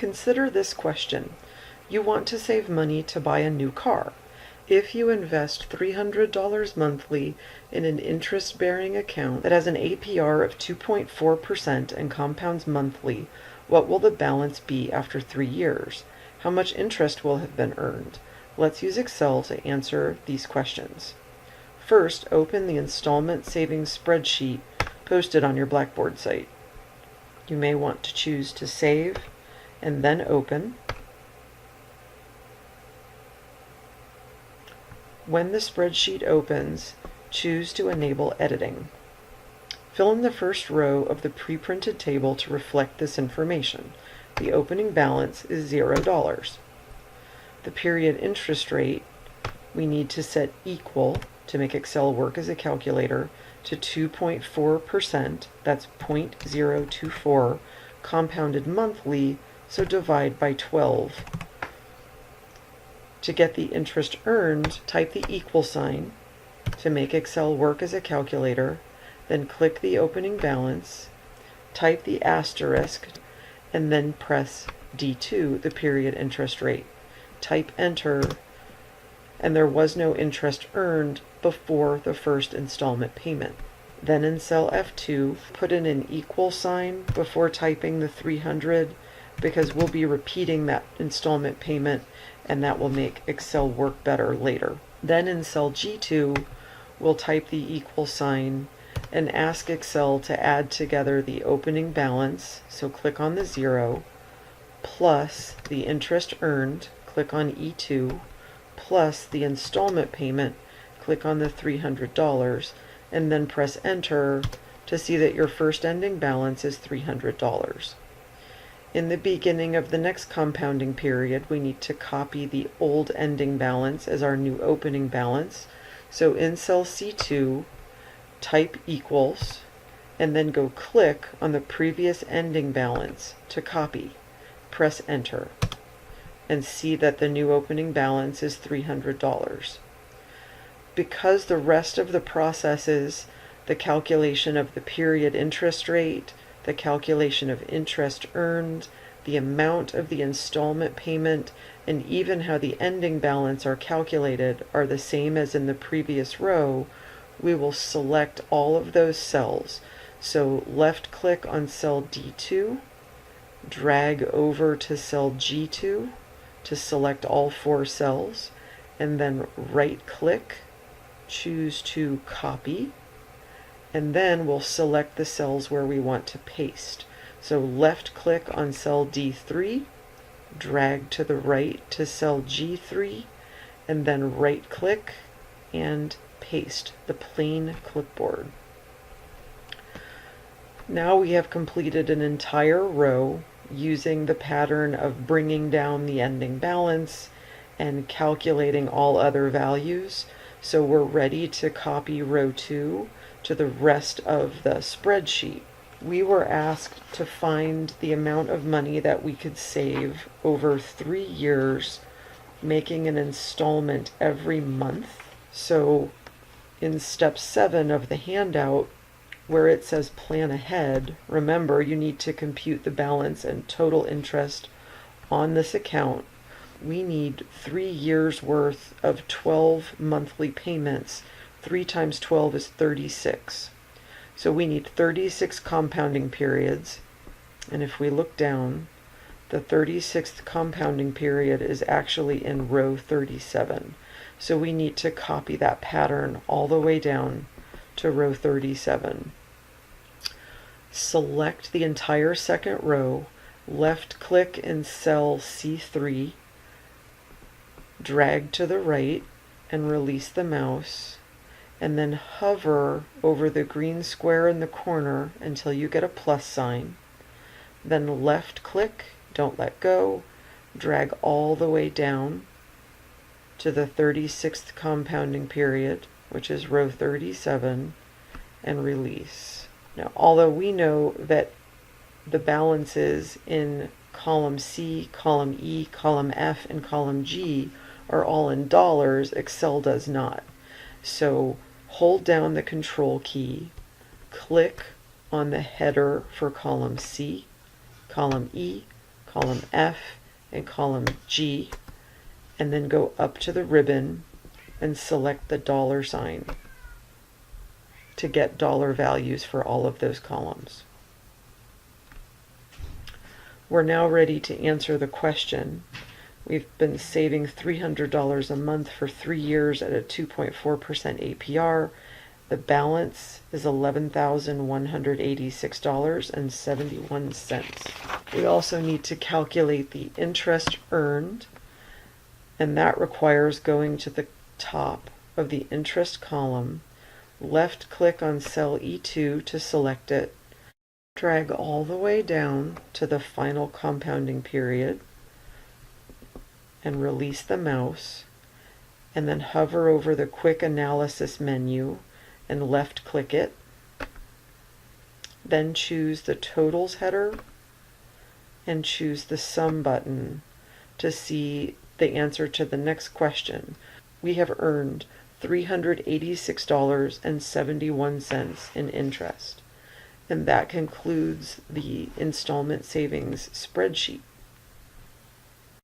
Consider this question. You want to save money to buy a new car. If you invest $300 monthly in an interest-bearing account that has an APR of 2.4% and compounds monthly, what will the balance be after 3 years? How much interest will have been earned? Let's use Excel to answer these questions. First, open the installment savings spreadsheet posted on your Blackboard site. You may want to choose to save and then open. When the spreadsheet opens, choose to enable editing. Fill in the first row of the pre-printed table to reflect this information. The opening balance is $0. The period interest rate we need to set equal to make Excel work as a calculator to 2.4%, that's 0.024, compounded monthly, so divide by 12. To get the interest earned, type the equal sign to make Excel work as a calculator, then click the opening balance, type the asterisk, and then press D2, the period interest rate. Type enter, and there was no interest earned before the first installment payment. Then in cell F2, put in an equal sign before typing the 300 because we'll be repeating that installment payment and that will make Excel work better later. Then in cell G2, we'll type the equal sign and ask Excel to add together the opening balance, so click on the 0, plus the interest earned, click on E2, plus the installment payment, click on the $300, and then press enter to see that your first ending balance is $300. In the beginning of the next compounding period, we need to copy the old ending balance as our new opening balance. So in cell C2, type equals, and then go click on the previous ending balance to copy. Press enter, and see that the new opening balance is $300. Because the rest of the processes, the calculation of the period interest rate, the calculation of interest earned, the amount of the installment payment, and even how the ending balance are calculated are the same as in the previous row, we will select all of those cells. So left click on cell D2, drag over to cell G2 to select all 4 cells, and then right click, choose to copy, and then we'll select the cells where we want to paste. So left click on cell D3, drag to the right to cell G3, and then right click and paste the plain clipboard. Now we have completed an entire row using the pattern of bringing down the ending balance and calculating all other values. So we're ready to copy row 2 to the rest of the spreadsheet. We were asked to find the amount of money that we could save over 3 years, making an installment every month. So in step 7 of the handout, where it says plan ahead, remember you need to compute the balance and total interest on this account. We need 3 years worth of 12 monthly payments. 3 times 12 is 36. So we need 36 compounding periods. And if we look down, the 36th compounding period is actually in row 37. So we need to copy that pattern all the way down to row 37. Select the entire second row, left click in cell C3, drag to the right and release the mouse, and then hover over the green square in the corner until you get a plus sign. Then left click, don't let go, drag all the way down to the 36th compounding period, which is row 37, and release. Now, although we know that the balances in column C, column E, column F, and column G are all in dollars, Excel does not. So hold down the control key, click on the header for column C, column E, column F, and column G, and then go up to the ribbon and select the dollar sign to get dollar values for all of those columns. We're now ready to answer the question. We've been saving $300 a month for 3 years at a 2.4% APR. The balance is $11,186.71. We also need to calculate the interest earned, and that requires going to the top of the interest column, left click on cell E2 to select it, drag all the way down to the final compounding period, and release the mouse, and then hover over the quick analysis menu and left click it. Then choose the totals header and choose the sum button to see the answer to the next question. We have earned $386.71 in interest. And that concludes the installment savings spreadsheet.